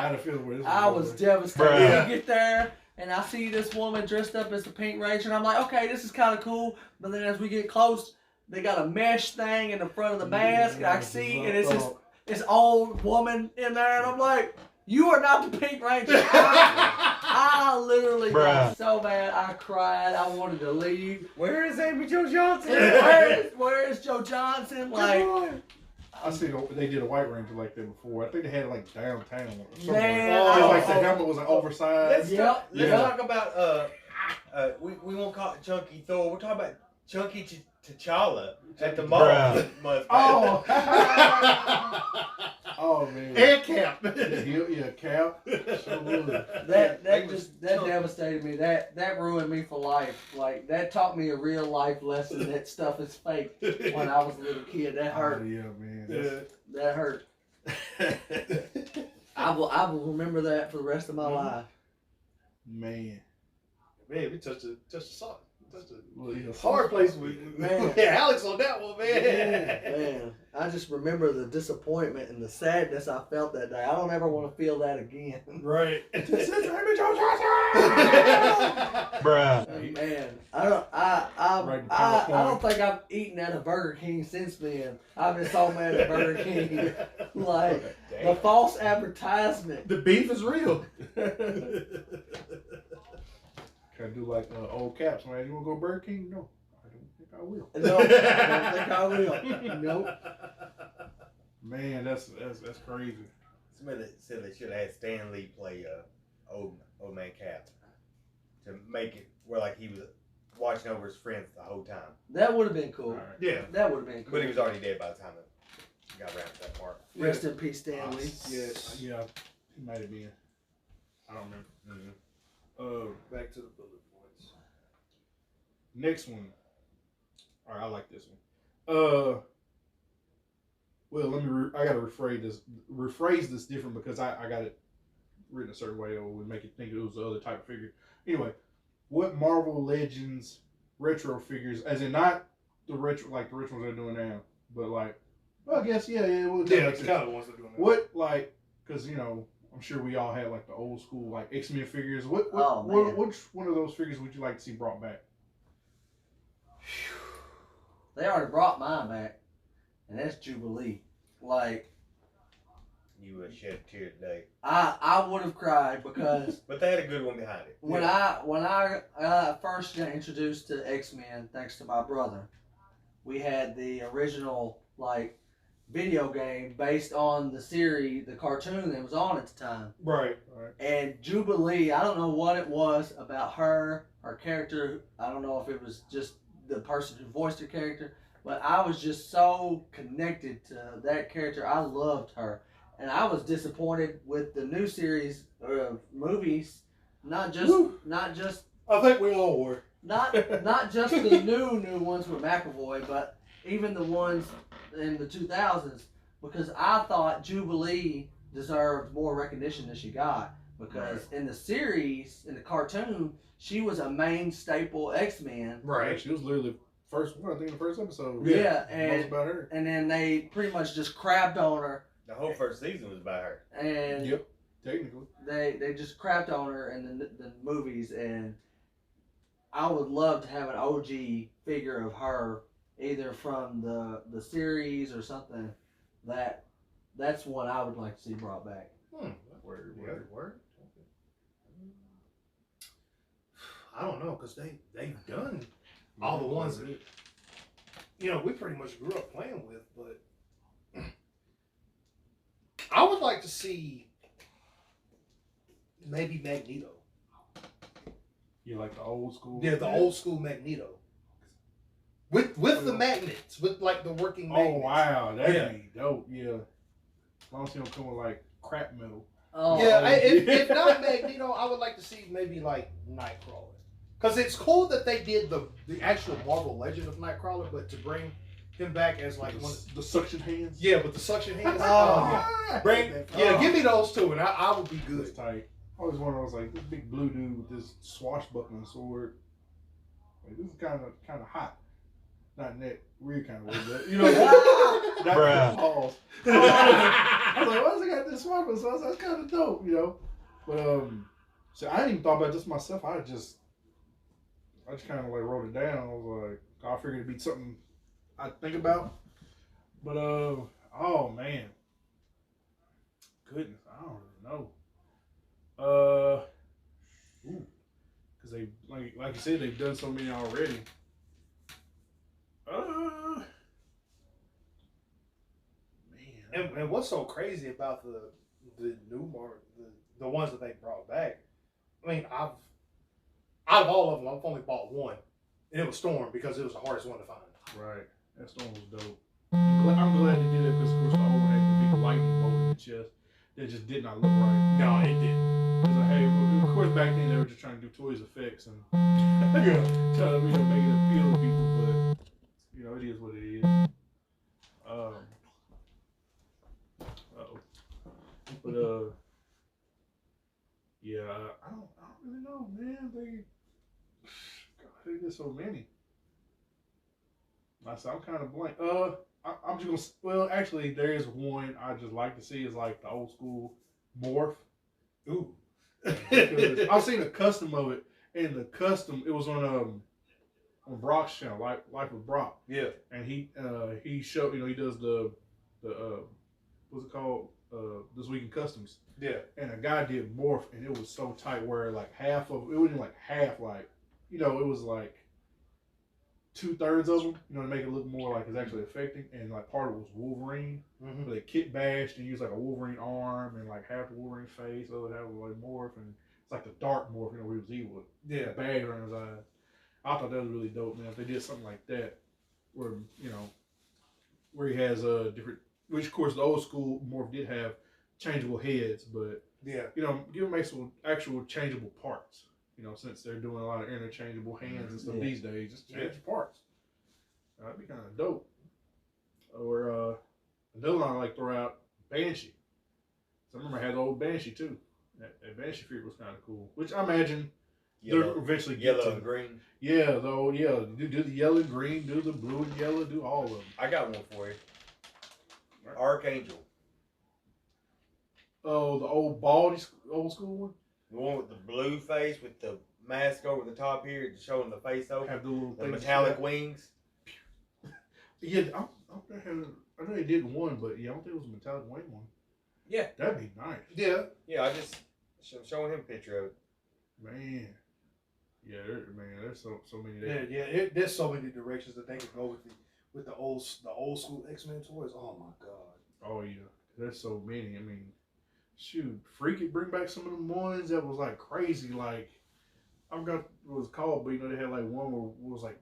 Speaker 2: had a feeling where this
Speaker 3: I was
Speaker 2: going.
Speaker 3: devastated.
Speaker 1: Bruh.
Speaker 3: We get there, and I see this woman dressed up as the Pink Ranger, and I'm like, okay, this is kind of cool. But then as we get close, they got a mesh thing in the front of the mask, and I see, and it's this old woman in there, and I'm like, you are not the Pink Ranger. I literally got so mad. I cried. I wanted to leave.
Speaker 4: Where is Amy Jo Johnson?
Speaker 3: Where is Joe Johnson? Like,
Speaker 2: I see they did a White Ranger like that before. I think they had it like downtown or something.
Speaker 3: Man,
Speaker 2: Like the helmet was like oversized.
Speaker 4: Let's talk about we won't call it Chunky Thor. We're talking about Chunky T'Challa at the mall.
Speaker 2: Oh. Oh man.
Speaker 1: And Cap.
Speaker 2: Yeah, Cap. So good.
Speaker 3: that devastated me. That ruined me for life. Like, that taught me a real life lesson that stuff is fake when I was a little kid. That hurt.
Speaker 2: Oh, yeah, man.
Speaker 3: That hurt. I will remember that for the rest of my life.
Speaker 2: Man.
Speaker 1: Man, we touched a soft.
Speaker 2: Well, yeah,
Speaker 1: Hard place
Speaker 3: Man.
Speaker 1: Yeah, Alex on that one, man.
Speaker 3: Man, I just remember the disappointment and the sadness I felt that day. I don't ever want to feel that again.
Speaker 1: Right.
Speaker 3: Bruh. Man, I don't think I've eaten at a Burger King since then. I've been so mad at Burger King. Like, the false advertisement.
Speaker 1: The beef is real.
Speaker 2: Can I do like old Caps, man? You want to go Burger King? No, I don't think I will.
Speaker 3: No, I don't think I will. Nope.
Speaker 2: Man, that's crazy.
Speaker 4: Somebody said they should have had Stan Lee play old man Cap to make it where like he was watching over his friends the whole time.
Speaker 3: That would have been cool.
Speaker 2: All right.
Speaker 1: Yeah.
Speaker 3: That would have been cool.
Speaker 4: But he was already dead by the time it got around to that part.
Speaker 3: Rest in peace, Stanley.
Speaker 2: Yeah, he might have been. I don't remember.
Speaker 4: Mm-hmm.
Speaker 1: Back to the bullet points.
Speaker 2: Next one. All right, I like this one. Well, I gotta rephrase this different because I got it written a certain way, or would make it think it was the other type of figure. Anyway, what Marvel Legends retro figures, as in not the retro like the retros they're doing now, but like, well, I guess yeah, well,
Speaker 1: Yeah, it's kind of the ones they're doing now.
Speaker 2: what like, because I'm sure we all had like the old school like X-Men figures. Which one of those figures would you like to see brought back?
Speaker 3: They already brought mine back, and that's Jubilee. Like,
Speaker 4: You would shed a tear today.
Speaker 3: I would have cried because
Speaker 4: But they had a good one behind it.
Speaker 3: when I first got introduced to X-Men, thanks to my brother, we had the original like video game based on the series, the cartoon that was on at the time.
Speaker 1: Right.
Speaker 3: And Jubilee, I don't know what it was about her character. I don't know if it was just the person who voiced her character, but I was just so connected to that character. I loved her. And I was disappointed with the new series movies, not just
Speaker 1: I think we all were.
Speaker 3: not just the new ones with McAvoy, but even the ones in the 2000s, because I thought Jubilee deserved more recognition than she got. Because in the series, in the cartoon, she was a main staple X-Men.
Speaker 1: Right.
Speaker 2: She was literally the first one, I think, in the first episode.
Speaker 3: Yeah,
Speaker 2: Most about her.
Speaker 3: and then they pretty much just crapped on her.
Speaker 4: The whole first season was about her.
Speaker 3: And
Speaker 2: Yep, technically.
Speaker 3: they just crapped on her in the movies, and I would love to have an OG figure of her, either from the series or something. That's what I would like to see brought back.
Speaker 2: Word.
Speaker 1: I don't know, because they've done all the ones that, we pretty much grew up playing with, but I would like to see maybe Magneto.
Speaker 2: You like the old school?
Speaker 1: Yeah, the old school Magneto. With the magnets, with like the working magnets.
Speaker 2: Oh wow, that'd be dope. Yeah, as long as you don't come with like crap metal.
Speaker 3: Oh,
Speaker 1: Yeah, if not Magneto, I would like to see maybe like Nightcrawler. Because it's cool that they did the actual Marvel Legend of Nightcrawler, but to bring him back as like one
Speaker 2: The suction hands.
Speaker 1: yeah, with the suction hands.
Speaker 3: Oh,
Speaker 1: yeah. Give me those two, and I would be
Speaker 2: It's
Speaker 1: good.
Speaker 2: tight. I always wondered, I was like, this big blue dude with this swashbuckling sword. Like, this is kind of hot. Not in that weird kind of way, but you know, not
Speaker 5: Bruh.
Speaker 2: balls. I was like, why does he got this swashbuckling? So I was like, that's kind of dope, you know. But so I didn't even thought about this myself. I just kind of like wrote it down. I was like, I figured it'd be something I'd think about. But oh man, goodness, I don't really know. Because they like you said, they've done so many already. Man,
Speaker 1: And what's so crazy about the new Marvel, the ones that they brought back? I mean, out of all of them, I've only bought one, and it was Storm because it was the hardest one to find.
Speaker 2: right? That storm was dope. I'm glad they did it because of course the whole had the big lightning bolt in the chest that just did not look right.
Speaker 1: No, it didn't.
Speaker 2: Because hey, well, of course back then they were just trying to do toys effects and trying to make it appeal to people, but it is what it is. But yeah, I don't really know, man. They did so many. I'm kind of blank. I'm just gonna. Well, actually, there is one I just like to see is like the old school Morph.
Speaker 1: Ooh.
Speaker 2: Because I've seen a custom of it, and the custom it was on Brock's channel, Life of Brock.
Speaker 1: Yeah.
Speaker 2: And he showed he does the what's it called This Week in Customs.
Speaker 1: Yeah.
Speaker 2: And a guy did Morph, and it was so tight where like half of it wasn't like half like it was like 2/3 of them to make it look more like it's actually affecting, and like part of it was Wolverine.
Speaker 1: Mm-hmm.
Speaker 2: But they kit bashed and used like a Wolverine arm and like half the Wolverine face, other half was like Morph, and it's like the dark Morph, where he was evil.
Speaker 1: Yeah.
Speaker 2: The bag around his eyes. I thought that was really dope, man. If they did something like that, where where he has different, which of course the old school Morph did have changeable heads, but
Speaker 1: Yeah.
Speaker 2: give him actual changeable parts. Since they're doing a lot of interchangeable hands and stuff these days, just change the parts. That'd be kind of dope. Or another one I like to throw out, Banshee. So I remember I had the old Banshee too. That Banshee figure was kind of cool, which I imagine they'll eventually get
Speaker 4: Yellow
Speaker 2: to.
Speaker 4: and green.
Speaker 2: Yeah, though. Yeah, do the yellow and green, do the blue and yellow, do all of them.
Speaker 4: I got one for you. Archangel.
Speaker 2: Oh, the old baldy old school one.
Speaker 4: The one with the blue face with the mask over the top here, just showing the face over.
Speaker 2: Have the little
Speaker 4: The
Speaker 2: things
Speaker 4: metallic wings.
Speaker 2: Yeah, I know they did one, but yeah, I don't think it was a metallic wing one.
Speaker 4: Yeah.
Speaker 2: That'd be nice.
Speaker 1: Yeah.
Speaker 4: Yeah, I'm showing him a picture of it.
Speaker 2: Man. Yeah, there's so many.
Speaker 1: Yeah. There's so many directions that they could go with the old school X-Men toys. Oh my god.
Speaker 2: Oh yeah, there's so many. I mean, shoot, Freaky bring back some of them ones that was like crazy. Like I forgot what it was called, but you know they had like one where it was like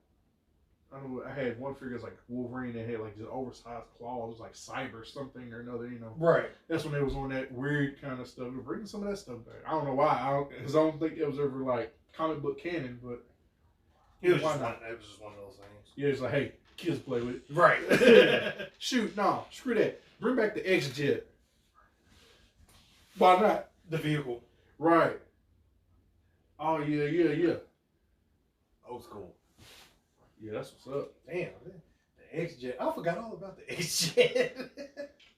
Speaker 2: I don't know. I had one figure that's like Wolverine that had like just oversized claws. It was like Cyber something or another. You know,
Speaker 1: Right.
Speaker 2: that's when they was on that weird kind of stuff. They're bringing some of that stuff back. I don't know why. Because I don't think it was ever like comic book canon, but
Speaker 1: It was
Speaker 2: why
Speaker 1: just
Speaker 2: not?
Speaker 1: it was just one of those things.
Speaker 2: Yeah, it's like, hey, kids play with it.
Speaker 1: Right.
Speaker 2: Shoot, no, screw that. Bring back the X-Jet. Why not?
Speaker 1: The vehicle.
Speaker 2: Right. Oh, yeah.
Speaker 4: Old school.
Speaker 2: Yeah, that's what's up.
Speaker 1: Damn. The X-Jet. I forgot all about the X-Jet.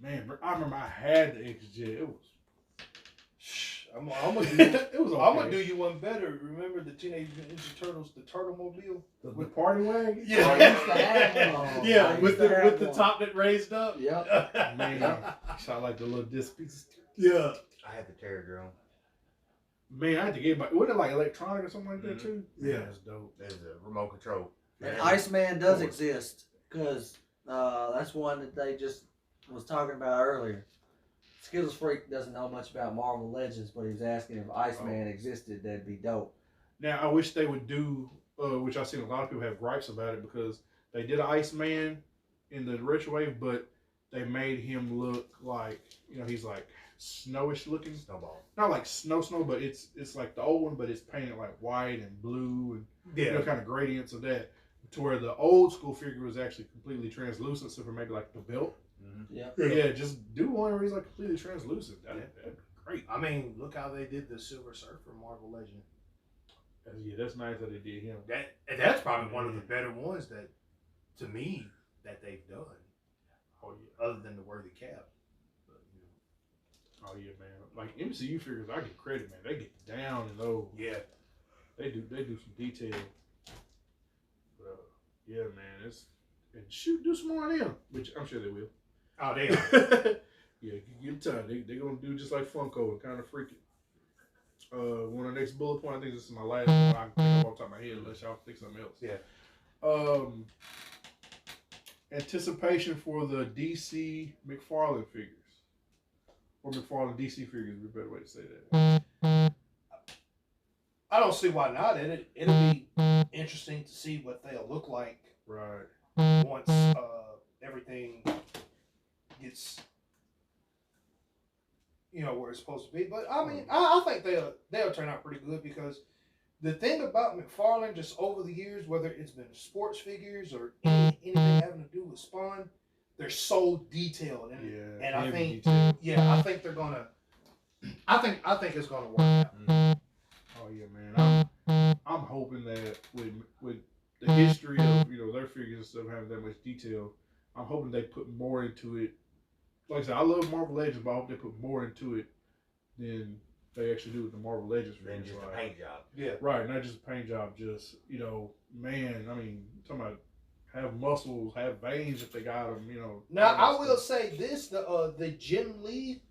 Speaker 2: Man, I remember I had the X-Jet. It was...
Speaker 1: Shh. I'm gonna do.
Speaker 2: It was okay.
Speaker 1: I'm gonna do you one better. Remember the Teenage Mutant Ninja Turtles, the Turtle Mobile?
Speaker 2: The party wagon?
Speaker 1: Yeah.
Speaker 3: I used to have one.
Speaker 1: Yeah,
Speaker 3: I
Speaker 1: with
Speaker 3: used to
Speaker 1: the
Speaker 3: have
Speaker 1: with the
Speaker 3: one.
Speaker 1: top that raised up.
Speaker 3: Yep.
Speaker 2: Man, shot like the little disc pieces.
Speaker 1: Yeah.
Speaker 4: I had the Terror Drone.
Speaker 2: Man, I had to get my... Wasn't it like electronic or something like that,
Speaker 4: Mhm.
Speaker 2: too?
Speaker 1: Yeah.
Speaker 2: That's dope.
Speaker 4: There's a remote control.
Speaker 3: And
Speaker 2: Yeah.
Speaker 3: Iceman does
Speaker 2: Cool.
Speaker 3: exist because that's one that they just was talking about earlier. Skittles Freak doesn't know much about Marvel Legends, but he was asking if Iceman existed. That'd be dope.
Speaker 2: Now, I wish they would do, which I've seen a lot of people have gripes about it, because they did an Iceman in the retro wave, but they made him look like, you know, he's like snowish looking.
Speaker 4: Snowball.
Speaker 2: Not like snow, but it's like the old one, but it's painted like white and blue and you know, kind of gradients of that. To where the old school figure was actually completely translucent, so for maybe like the belt.
Speaker 4: Mm-hmm.
Speaker 3: Yep.
Speaker 2: Yeah, just do one where he's like completely translucent. That'd be great.
Speaker 1: I mean, look how they did the Silver Surfer Marvel Legend.
Speaker 2: Yeah, that's nice that they did him.
Speaker 1: That's probably one of the better ones that, to me, that they've done.
Speaker 2: Oh yeah.
Speaker 1: Other than the Worthy Cap. But, you know.
Speaker 2: Oh yeah, man. Like MCU figures, I give credit, man. They get down in those.
Speaker 1: Yeah.
Speaker 2: They do some detail. But yeah, man, and shoot, do some more of them, which I'm sure they will.
Speaker 1: Oh, they are.
Speaker 2: Yeah, give them time. They gonna do just like Funko and kind of freak it. One of the next bullet point, I think this is my last one. I can think off the top of my head unless y'all think something else.
Speaker 1: Yeah.
Speaker 2: Anticipation for the DC McFarlane figures. Or McFarlane DC figures, would be a better way to say that.
Speaker 1: I don't see why not. It'll be interesting to see what they'll look like
Speaker 2: Right.
Speaker 1: once everything gets, you know, where it's supposed to be. But I mean, I think they'll turn out pretty good, because the thing about McFarlane, just over the years, whether it's been sports figures or anything having to do with Spawn, they're so detailed, and I
Speaker 2: heavy
Speaker 1: think
Speaker 2: detail.
Speaker 1: I think they're gonna, I think it's gonna work out.
Speaker 4: Mm-hmm.
Speaker 2: Oh yeah, man. I'm hoping that with the history of, you know, their figures and stuff having that much detail, I'm hoping they put more into it. Like I said, I love Marvel Legends, but I hope they put more into it than they actually do with the Marvel Legends
Speaker 4: Then
Speaker 2: figures.
Speaker 4: just a
Speaker 2: Like,
Speaker 4: paint job.
Speaker 1: Yeah.
Speaker 2: right, not just a paint job, just, you know, man, I mean, talking about have muscles, have veins if they got them, you know.
Speaker 1: Now
Speaker 2: all
Speaker 1: I
Speaker 2: that
Speaker 1: will
Speaker 2: stuff.
Speaker 1: say this: the Jim Lee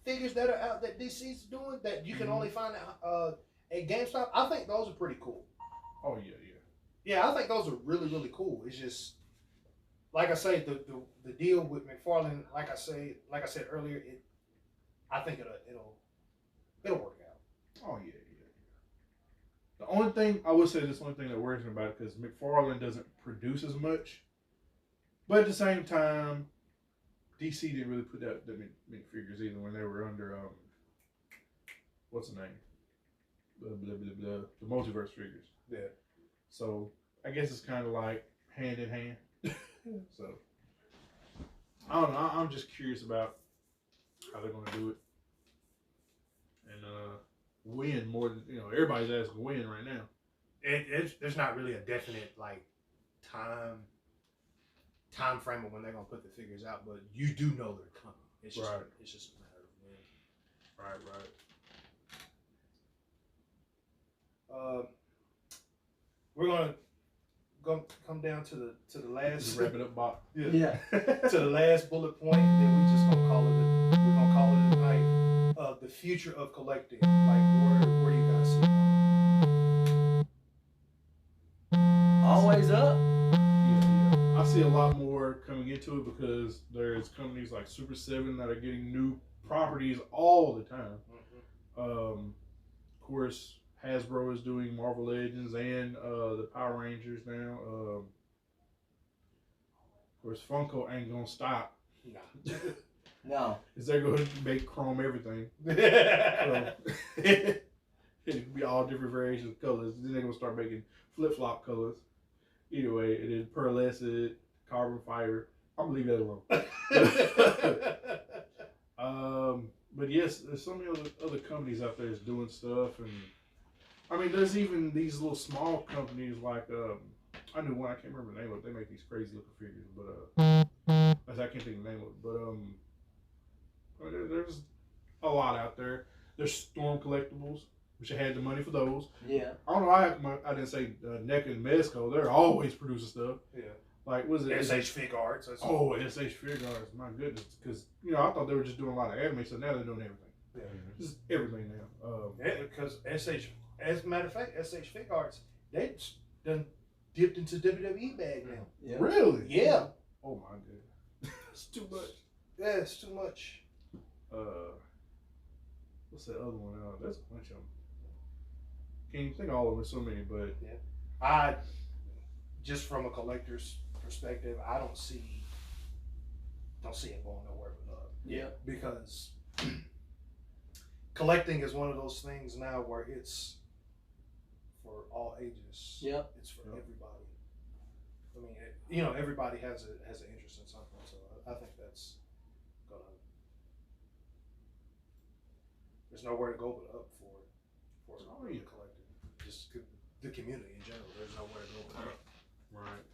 Speaker 1: figures that are out that DC's doing that you can
Speaker 2: Mhm.
Speaker 1: only find at GameStop. I think those are pretty cool.
Speaker 2: Oh yeah.
Speaker 1: Yeah, I think those are really, really cool. It's just, like I say, the deal with McFarlane, like I said earlier, I think it'll work out.
Speaker 2: Oh yeah. The only thing I would say, this one thing that worries me about it, because McFarlane doesn't produce as much, but at the same time, DC didn't really put out that many figures either when they were under what's the name? Blah blah blah blah. The multiverse figures.
Speaker 1: Yeah.
Speaker 2: So I guess it's kind of like hand in hand. So I don't know. I'm just curious about how they're gonna do it, and when more than, you know, everybody's asking when right now.
Speaker 1: There's not really a definite like time frame of when they're gonna put the figures out, but you do know they're coming. It's just
Speaker 2: Right.
Speaker 1: it's just a matter of when.
Speaker 2: Right.
Speaker 1: We're gonna come down to the last
Speaker 2: Just wrap it up, Bob.
Speaker 3: Yeah.
Speaker 1: to the last bullet point. Then we just gonna call it. We're gonna call it a night. The future of collecting. Like where do you guys see it?
Speaker 3: Always up.
Speaker 2: Yeah. I see see a lot more coming into it because there's companies like Super 7 that are getting new properties all the time. Of course, Hasbro is doing Marvel Legends and the Power Rangers now. Of course, Funko ain't gonna stop.
Speaker 1: Nah.
Speaker 3: No.
Speaker 2: Cause they're going to make chrome everything. So, it could be all different variations of colors. Then they're gonna start making flip-flop colors. Either way, it is pearlescent, carbon fiber. I'm gonna leave that alone. But yes, there's so many other companies out there that's doing stuff, and I mean, there's even these little small companies like I knew one, I can't remember the name of it. They make these crazy looking figures, but I can't think of the name of it. But there's a lot out there. There's Storm Collectibles, which I had the money for those.
Speaker 3: Yeah.
Speaker 2: I don't know why I didn't say NECA and Mezco. They're always producing stuff.
Speaker 1: Yeah.
Speaker 2: Like, what is it?
Speaker 1: SH Fig Arts.
Speaker 2: Oh, SH Fig Arts. My goodness. Because, I thought they were just doing a lot of anime, so now they're doing everything.
Speaker 1: Yeah.
Speaker 2: Just everything now.
Speaker 1: Because SH, as a matter of fact, SH Fig Arts, they done dipped into WWE bag now.
Speaker 3: Yeah.
Speaker 2: Really?
Speaker 1: Yeah.
Speaker 2: Oh, my goodness. It's too much.
Speaker 1: Yeah, it's too much.
Speaker 2: What's that other one? There's a bunch of them. Can't even think of all of them. So many, but
Speaker 1: I just from a collector's perspective, I don't see it going nowhere but up.
Speaker 3: Yeah.
Speaker 1: Because collecting is one of those things now where it's for all ages.
Speaker 3: Yep.
Speaker 1: It's for everybody. I mean, everybody has an interest in something, so I think that's gonna. There's nowhere to go but up for collecting. Just the community in general. There's nowhere to go but up.
Speaker 2: right.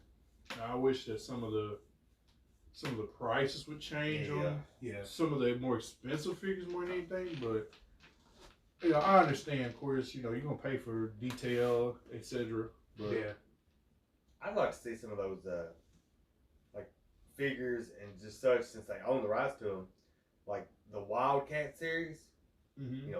Speaker 2: Now, I wish that some of the prices would change on some of the more expensive figures more than anything, but I understand, of course, you're gonna pay for detail, etc. But
Speaker 4: I'd like to see some of those like figures and just such, since they own the rights to them, like the Wildcat series.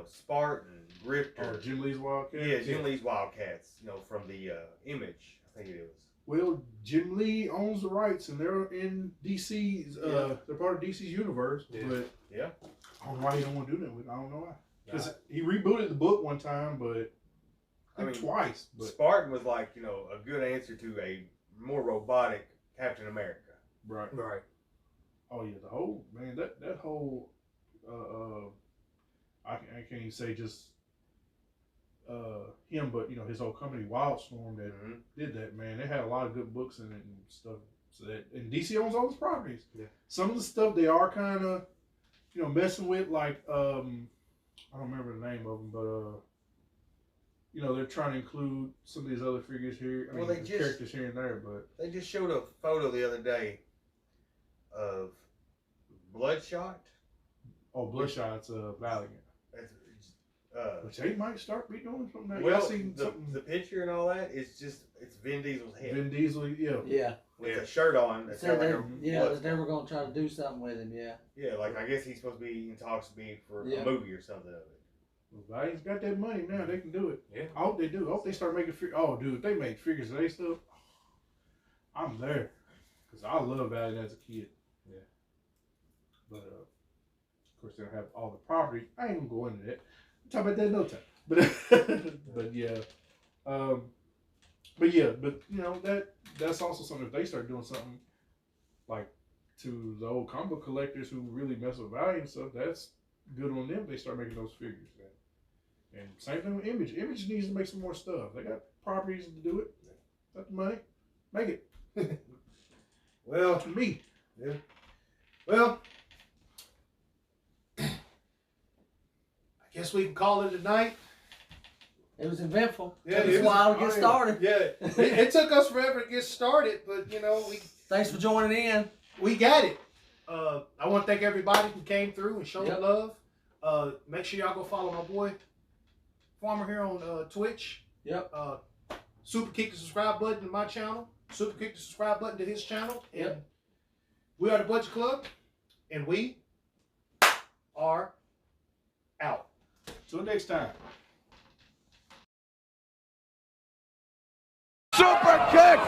Speaker 4: Spartan, Grifter.
Speaker 2: Oh, Jim Lee's Wildcats?
Speaker 4: Yeah, Jim Lee's Wildcats, from the Image, I think it was.
Speaker 2: Well, Jim Lee owns the rights, and they're in DC's, they're part of DC's universe, but I don't know why he don't want to do that with it. I don't know why. Because he rebooted the book one time, but I mean, twice. But
Speaker 4: Spartan was like, a good answer to a more robotic Captain America.
Speaker 2: Right. Oh yeah, the whole, man, that whole, I can't even say just him, but his whole company Wildstorm that did that. Man, they had a lot of good books in it and stuff. So and DC owns all those properties. Yeah. Some of the stuff they are kind of messing with, like I don't remember the name of them, but they're trying to include some of these other figures here. I mean, characters here and there, but
Speaker 4: they just showed a photo the other day of Bloodshot.
Speaker 2: Oh, Bloodshot's Valiant. Which they might start be doing something.
Speaker 4: Well, the picture and all that is just, it's Vin Diesel's head.
Speaker 2: Vin Diesel,
Speaker 3: Yeah.
Speaker 4: With a shirt on. That's
Speaker 3: So
Speaker 4: they're
Speaker 3: never going to try to do something with him,
Speaker 4: Yeah, like I guess he's supposed to be in talks to be for a movie or something of it.
Speaker 2: Well, Valiant's got that money now. They can do it.
Speaker 1: Yeah.
Speaker 2: I hope they do. I hope they start making figures. Oh, dude, if they make figures of their stuff, I'm there. Because I love Valiant as a kid.
Speaker 1: Yeah.
Speaker 2: But, of course, they don't have all the property. I ain't going to go into that. Talk about that no time. But that's also something. If they start doing something like to the old comic book collectors who really mess with Valiant and stuff, that's good on them. They start making those figures. And same thing with Image. Image needs to make some more stuff. They got properties to do it. Got the money. Make it.
Speaker 1: Well,
Speaker 2: to me.
Speaker 1: Yeah. Well, I guess we can call it a night.
Speaker 3: It was eventful.
Speaker 1: Yeah,
Speaker 3: it was a while to get started.
Speaker 1: Yeah, it took us forever to get started, but we.
Speaker 3: Thanks for joining in.
Speaker 1: We got it. I want to thank everybody who came through and showed love. Make sure y'all go follow my boy Farmer here on Twitch.
Speaker 3: Yep.
Speaker 1: Super kick the subscribe button to my channel. Super kick the subscribe button to his channel. And we are the Budget Club, and we are out.
Speaker 2: Till next time.
Speaker 5: Super kick!